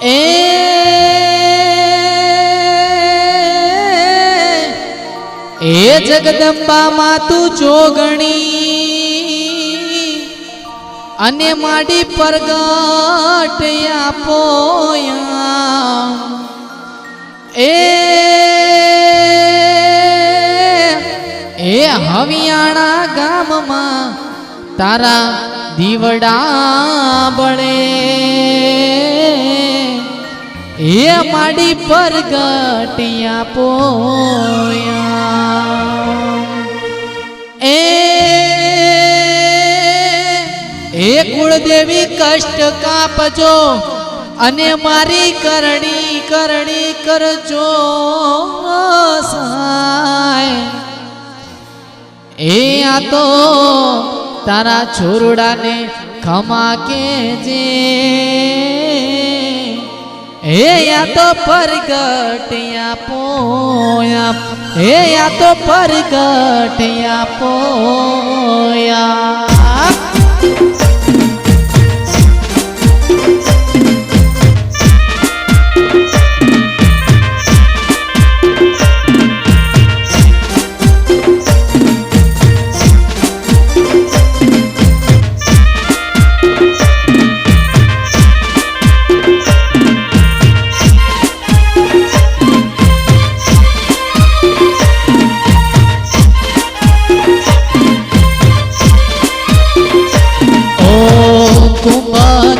એ જગદંબા માતું જોગણી અને માડી પરગટ આપોયા એ હવિયાણા ગામમાં તારા દીવડા બળે એ માડી પરગટ આપોયા એ કુળદેવી કષ્ટ કાપજો અને મારી કરણી કરણી કરજો સહાય એ આ તો તારા છોરડાને ખમા કેજે એ આ તો પરગટ આપોયા એ આ તો પરગટ આપોયા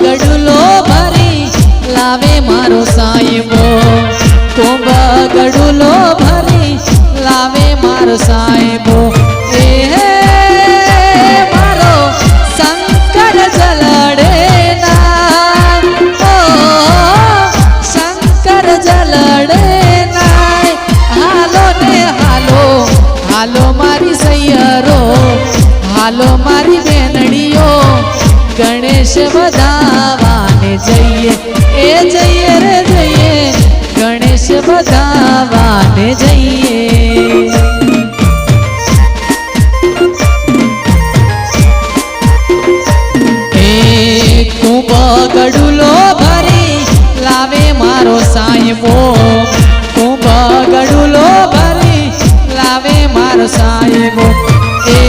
ગડુલો ભરી લાવે મારો સાહેબો કુંભ ગડુલો ભરી લાવે મારો સાહેબો એ મારો શંકર જલડે ના ઓ શંકર જલડે ના હાલો ને હાલો હાલો મારી સૈયરો હાલો મારી બેનડીઓ ગણેશ વધાવાને જઈએ એ જઈએ રે જઈએ ગણેશ વધાવાને જઈએ એ કુંભ ગડુલો ભરી લાવે મારો સાહેબો કુંભ ગડુલો ભરી લાવે મારો સાહેબો એ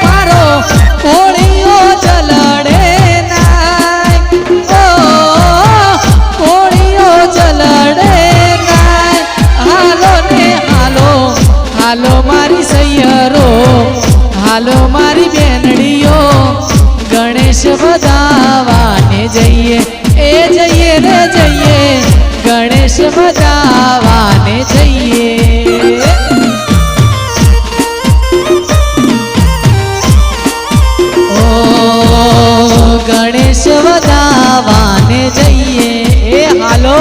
મારો કોળીઓ જલડે નાય ઓ કોળીઓ જલડે નાય હાલો ને હાલો હાલો મારી સૈયરો હાલો મારી બેનડીઓ ગણેશ વધાવાને જઈએ એ જઈએ રે જઈએ ગણેશ વધાવાને જઈએ ગણેશ વધાવાને જઈએ એ હાલો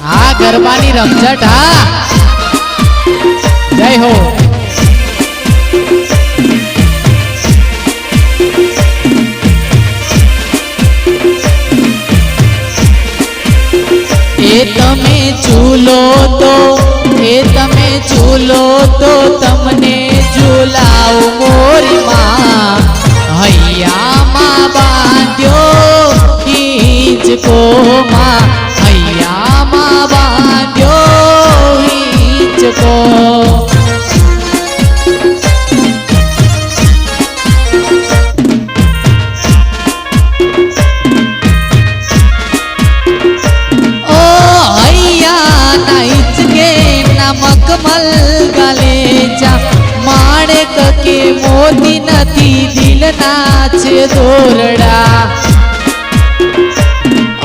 આ ગરબાની રમઝટ હા જય હો તમે ઝૂલો તો તમને ઝૂલાવ મોરીમાં હૈયામાં બાંધ્યો હિંચકોમાં હૈયામાં બાંધ્યો હિંચકો મખમલ ગાલે જા માણેક કે મોતી નથી દિલના છે દોરડા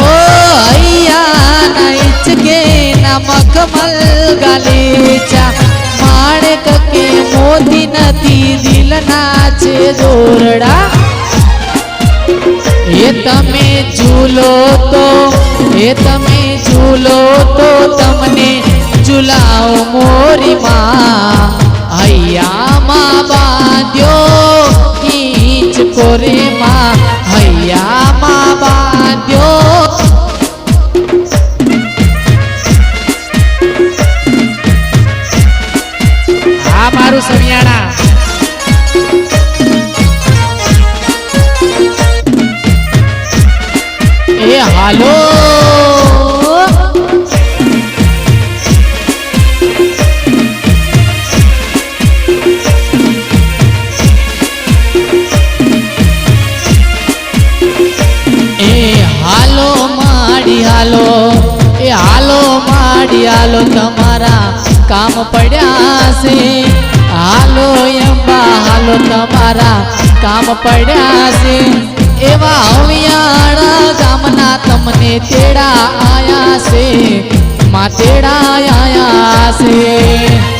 ઓ હૈયા ના ઈચકે ના મખમલ ગાલે જા માણેક કે મોતી નથી દિલના છે દોરડા એ તમે ઝૂલો તો તમને ઝુલાવ મોરીમાં હૈયામાં બાંધ્યો હિંચકોરેમાં હૈયામાં હાલો હાલો માડી હાલો એ હાલો માડી હાલો તમારા કામ પડ્યા છે હાલો અંબા હાલો તમારા કામ પડ્યા છે એવા હવિયાણા ગામના તમને તેડા આયા છે માં તેડા આયા છે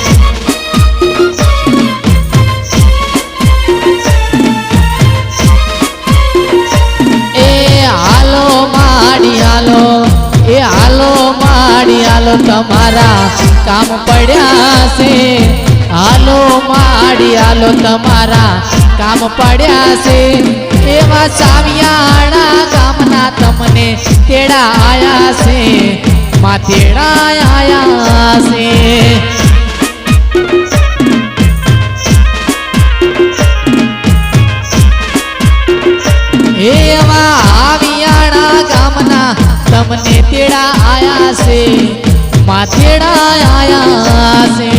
તમારા કામ પડ્યા છે હાલો માડી હાલો તમારા કામ પડ્યા છે એવા સાવિયાણા ગામના તમને તેડા આયા છે માં તેડા આયા છે એવા આવિયાણા ગામના તમને તેડા આયા છે માથેડા આયા છે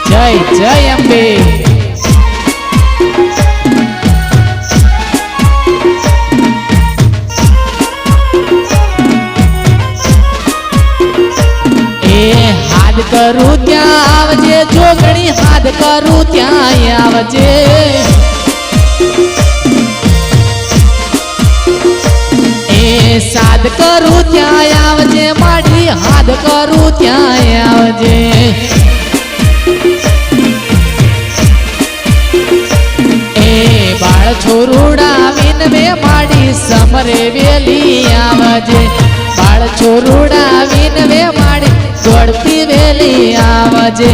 જય જય અંબે કરું ત્યાં આવજે જોગણી હાથ કરું ત્યાં આવજે એ સાદ કરું ત્યાં આવજે માડી હાથ કરું ત્યાં આવજે એ બાળ છોરુડા વિનવે માડી સમરે વેલી આવજે બાળ છોરુડા વિનવે માડી દોડતી વેલી આવજે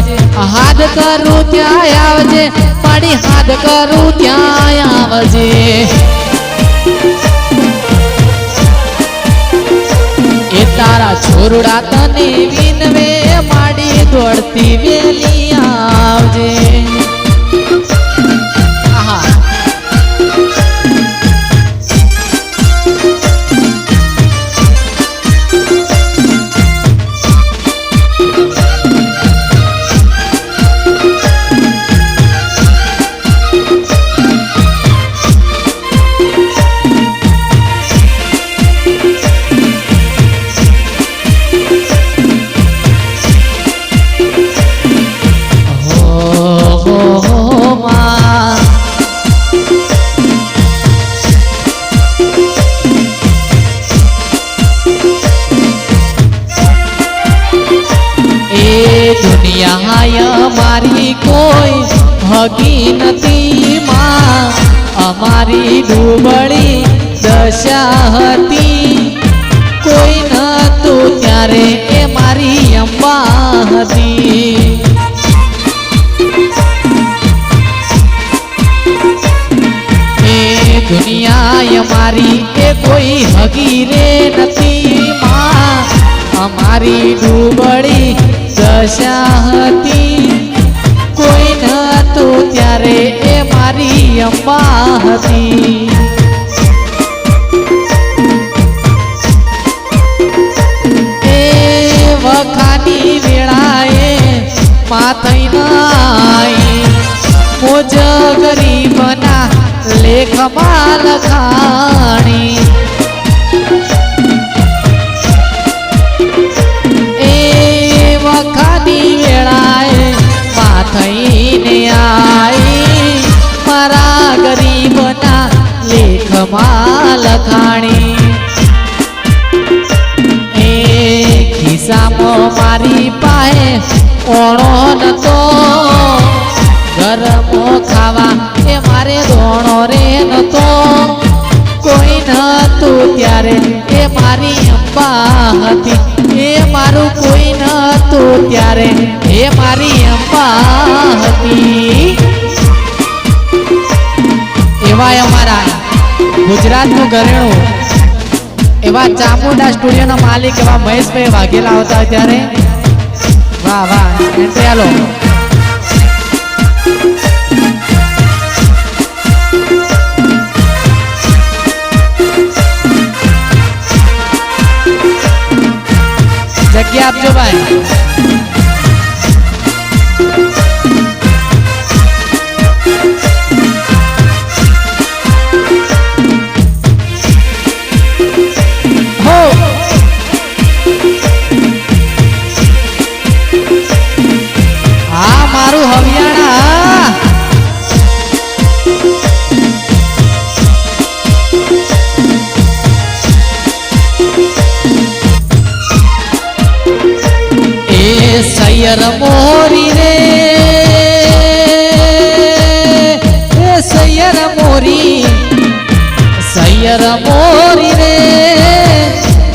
હાથ કરું ત્યાં આવજે માડી હાથ કરું ત્યાં આવજે એ તારા છોરુડા તને વિનવે માડી દોડતી વેલી આવજે મારી કોઈ હગી નથી માં અમારી ડૂબળી દશા હતી કોઈ નતું ત્યારે એ મારી અંબા હતી એ દુનિયા અમારી એ કોઈ હગી રે નથી માં અમારી ડૂબળી દશા હતી કોઈ નતું ત્યારે એ મારી અંબા હતી એ વખાની વેળાએ માથઈ નાઈ મોજ ગરીબના લેખમાં લખાણી થઈને આઈ મારા ગરીબના લેખમાં લખાણી એ ખિસ્સામાં મારી પાસે ઓણો નતો ગરમો ખાવા એ મારે દોણો રે નતો કોઈ નતું ત્યારે એ મારી અંબા હતી એ મારું કોઈ નતું ત્યારે એ મારી અંબા હતી એ એવા અમારા ગુજરાતનું ઘરેણું એવા ચામુંડા સ્ટુડિયોના માલિક એવા મહેશભાઈ વાઘેલા આવતા હોય ત્યારે વાહ વાહ એન્ટ્રી આલો. જગ્યા આપજો ભાઈ. હા મારું હરિયાણા એ સૈયર મોરી રે એ સૈયર મોરી રે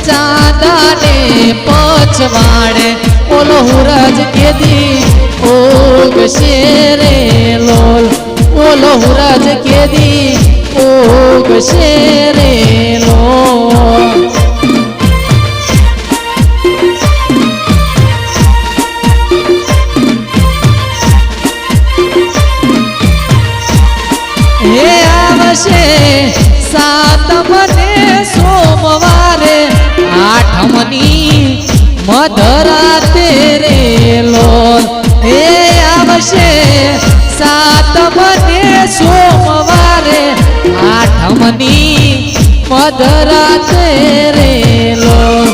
ચાંદાને પછવાડે ઓલો હુરજ કેદી ઓગશે રે લોલ ઓલો હુરજ કેદી ઓગશે રે લોલ. હે આવશે સાતમને સોમવારે આઠમની મધરાતે રે લોલ. હે આવશે સાતમને સોમવારે આઠમની મધરાતે રે લોલ.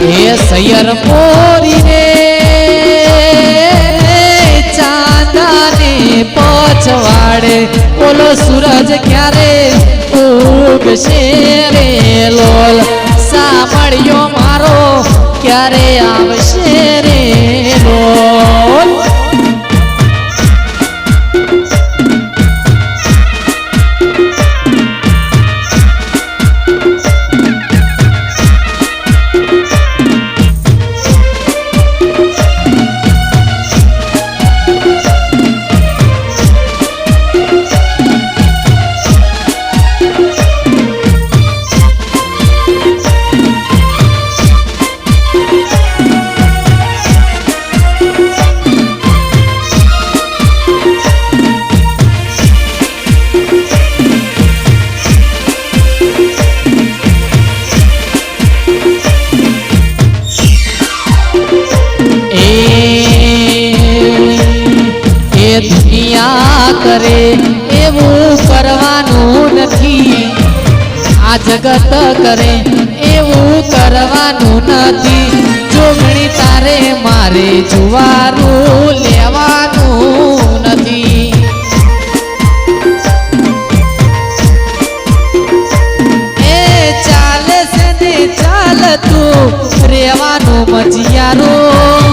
હે સૈયર મોરી રે ચાંદાને પછવાડે ઓલો સૂરજ ક્યારે ઉગશે રે લોલ. સાંભળ્યો મારો ક્યારે આવશે રે લોલ. દુનિયા કરે એવું કરવાનું નથી, આ જગત કરે એવું કરવાનું નથી. જોગણી તારે મારે જુવારું લેવાનું નથી. એ ચાલે છે ને ચાલતું રેવાનું મજિયારું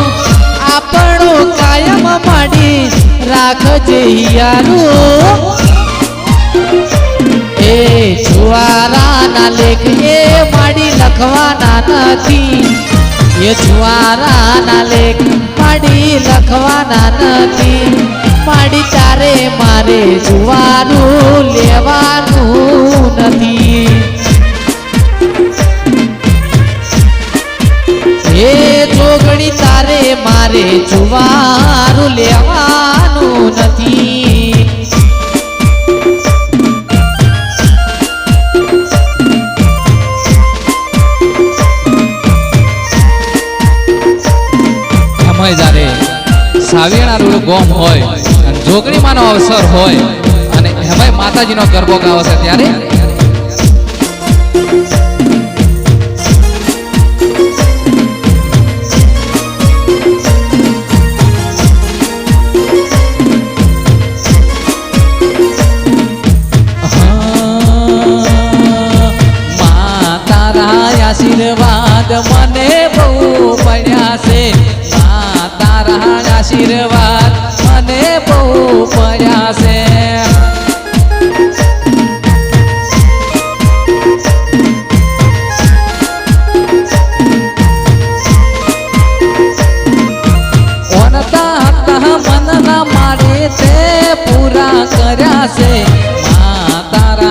આપણું કાયમ માડી રાખજે યારું. એ જુવારાના લેખ એ માડી લખવાના નથી, એ જુવારાના લેખ માડી લખવાના નથી. માડી તારે મારે જુવારું લેવાનું નથી. એ જોગણી તારે મારે જુવારું લેવાનું નથી. એમાં જ્યારે સાવિયાણા રોડ ગોમ હોય અને જોગણીમાંનો અવસર હોય અને એમાંય માતાજીનો ગરબો ગાવો છે ત્યારે આશીર્વાદ મને બહુ પડ્યા છે, તારા આશીર્વાદ મને બહુ પડ્યા છે. ઓનતા હતા મનના મારે તે પૂરા કર્યા છે, તારા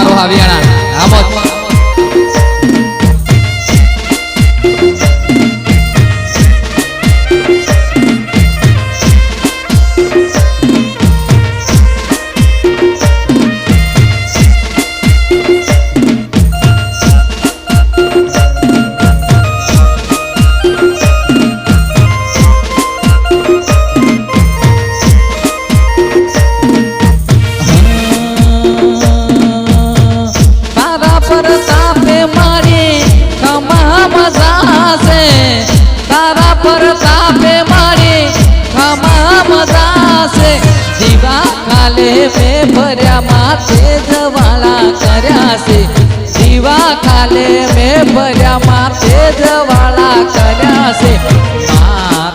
મારો હાવિયાણા આમોદ મેં ભર્યા માથે જવાળા કર્યા છે દીવા ખાલે મેં ભર્યા માથે જવાળા કર્યા છે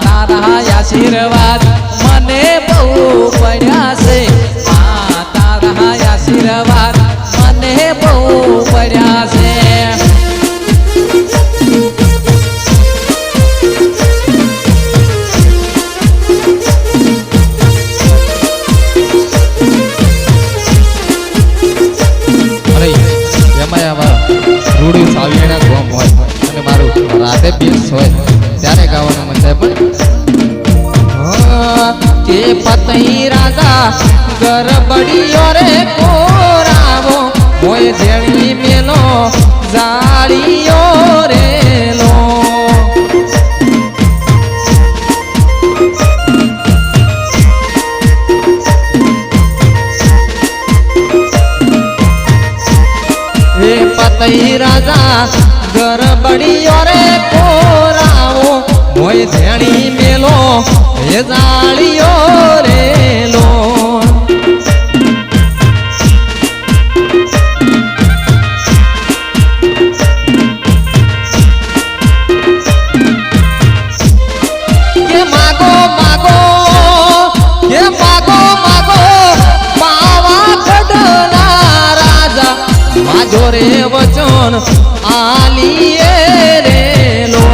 તારા આશીર્વાદ મને બહુ પડ્યા છે તારા આશીર્વાદ મને બહુ પડ્યા છે રૂડી સાવિયાણા ગોમ હોય અને મારું રાધે પીસ હોય ત્યારે ગાવાનું મન થાય પણ કે પતઈ રાજા ગરબડીયો રે કોરાવો મોય જેણી મેલો જાળીયો રેલો પતઈ રાજા ગરબડીયો રે કોરાવો મોય ધેણી મેલો એ જાળીયો રેલો કે માગો માગો કે માગો માગો પાવા કડના રાજા માજો રે વચન આલીએ રેલો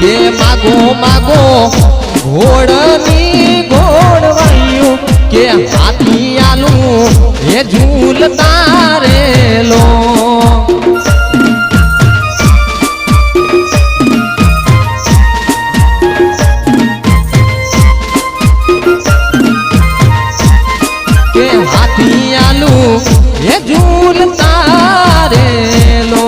કે માગો માગો ઘોડની ઘોડવાયું કે હાથી આલું એ ઝૂલતા રેલો કે હાથી આલું એ ઝૂલતા રેલો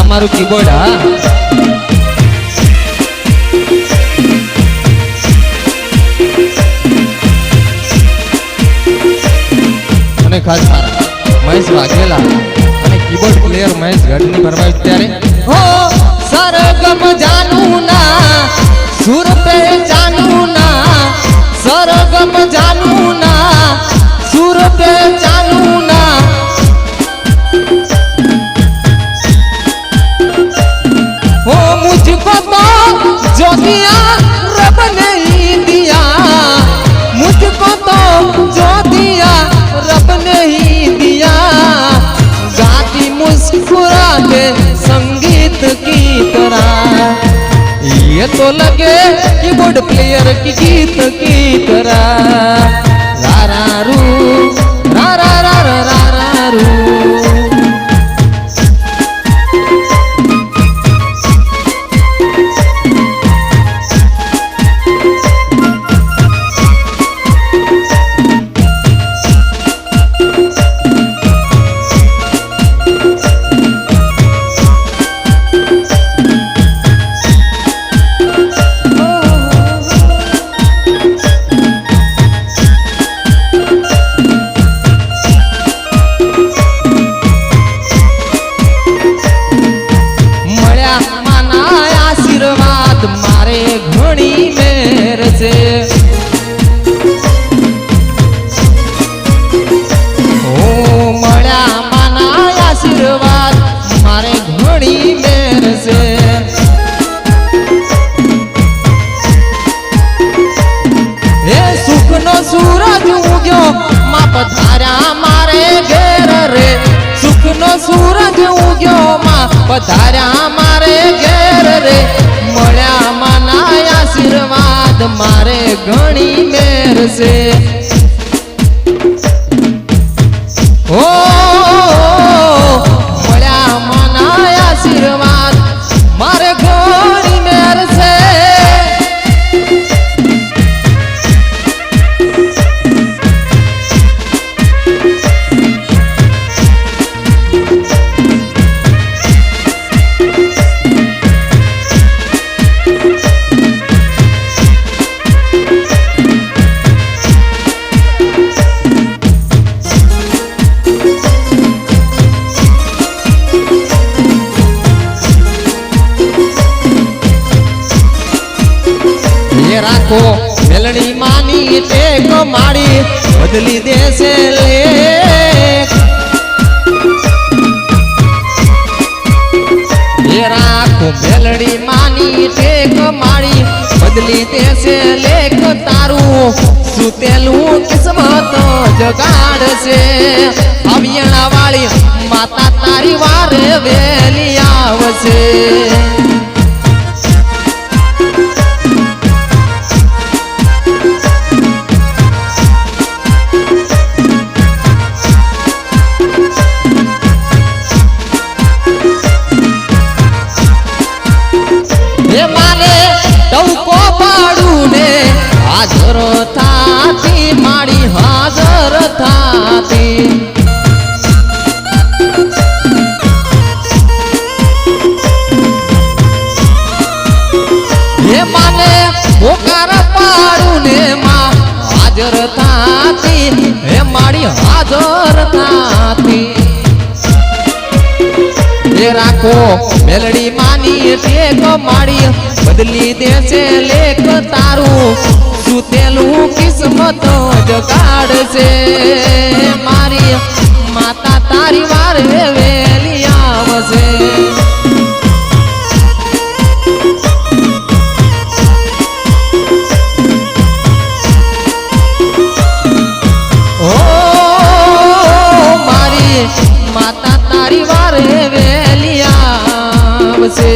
તમારું કીબોર્ડ હા અને ખાસ મહેશ વાઘેલા અને કીબોર્ડ પ્લેયર મહેશ ગઢની ફરમાઈશ ત્યારે હો સરગમ જાનું ના સુર પે જાનું ના સરગમ જાનું ના સુર પે જાનું ના हो मुझको तो जो दिया रब ने ही दिया मुझको तो जो दिया रब ने ही दिया गाती मुस्कुराते संगीत की तरह ये तो लगे कीबोर्ड प्लेयर की गीत की तरह रा रा रू रा रा रा रा रा रा रू પધાર્યા મારે ઘેર રે મળ્યા માના આશીર્વાદ મારે ઘણી મેર છે ઓ મળ્યા માના આશીર્વાદ મારે ઘણી મેર છે રાખો મેલડી માની ટેક માડી બદલી દેશે લેખ એ રાખો મેલડી માની ટેક માડી બદલી દેશે લેખ તારું સુતેલું કિસ્મત જગાડશે અવિયણા વાળી માતા તારી વારે વેલી આવશે હાજર થાતી મારી હાજર થાતી હે માને પોકાર પાડું ને માં હાજર થાતી હે મારી હાજર થાતી એ રાખો મેલડી માની ટેક માડી બદલી દેશે લેખ તારું સુતેલું કિસ્મત જગાડશે મારી માતા તારી વારે વેલી આવશે ઓ મારી માતા તારી વારે વેલી આવશે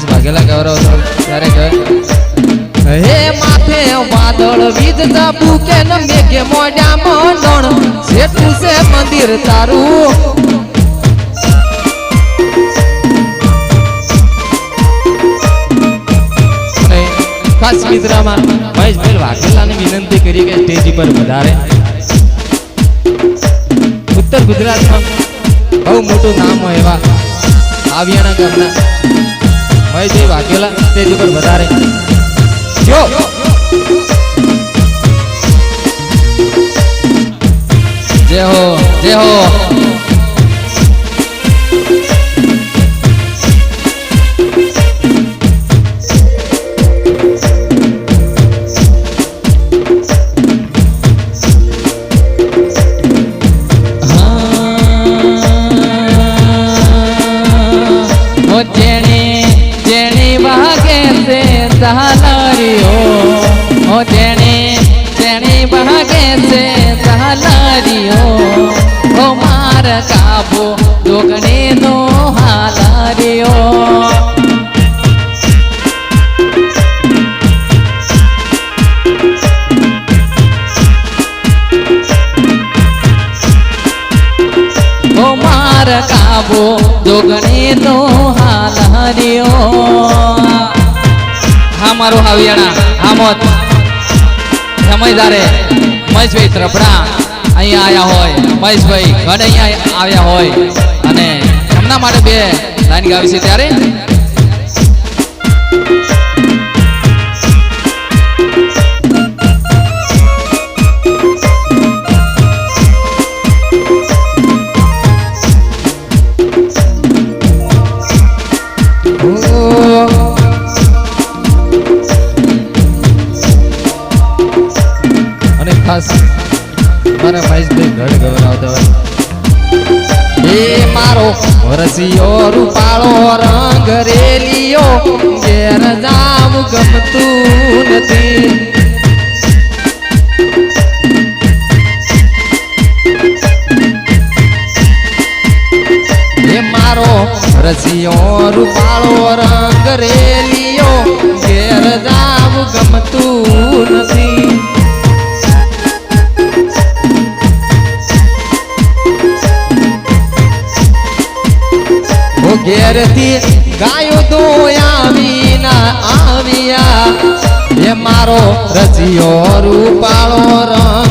ભાગેલા ગૌરવ ત્યારે કહે હે માથે વાદળ વીજ જાબુ કે ન મેઘે મોઢા મંડણ જેટલું છે મંદિર તારું અને ખાસ મિત્રમાં મહેશભાઈ વાઘેલાને વિનંતી કરી કે સ્ટેજ પર વધારે ઉત્તર ગુજરાતમાં બહુ મોટું નામ હોય એવા આવિયાણા ગામના મહેશભાઈ વાઘેલા સ્ટેજ ઉપર વધારે જો જય હો જય હો કાબો દોગણે નો હાલાર્યો ઓ માર કાબો દોગણે નો હાલાર્યો હા મારો હાવિયાણા હામત સમયદારે મહેશભાઈ ત્રપડા અહીંયા આયા હોય મહેશભાઈ ઘડ અહીંયા આવ્યા હોય અને એમના માટે બે લાઈન ગાવી છે ત્યારે મારા મહેશભાઈ ઘર ગવરાવતા હોય એ મારો રસિયો રૂપાળો રંગ રેલિયો ઘેર જાવ ગમતું નથી એ મારો રસિયો રૂપાળો રંગ રેલિયો ઘેર જાવ ગમતું નથી ઘેરથી ગાયો તો આવ્યા એ મારો રસિયો રૂપાળો રંગ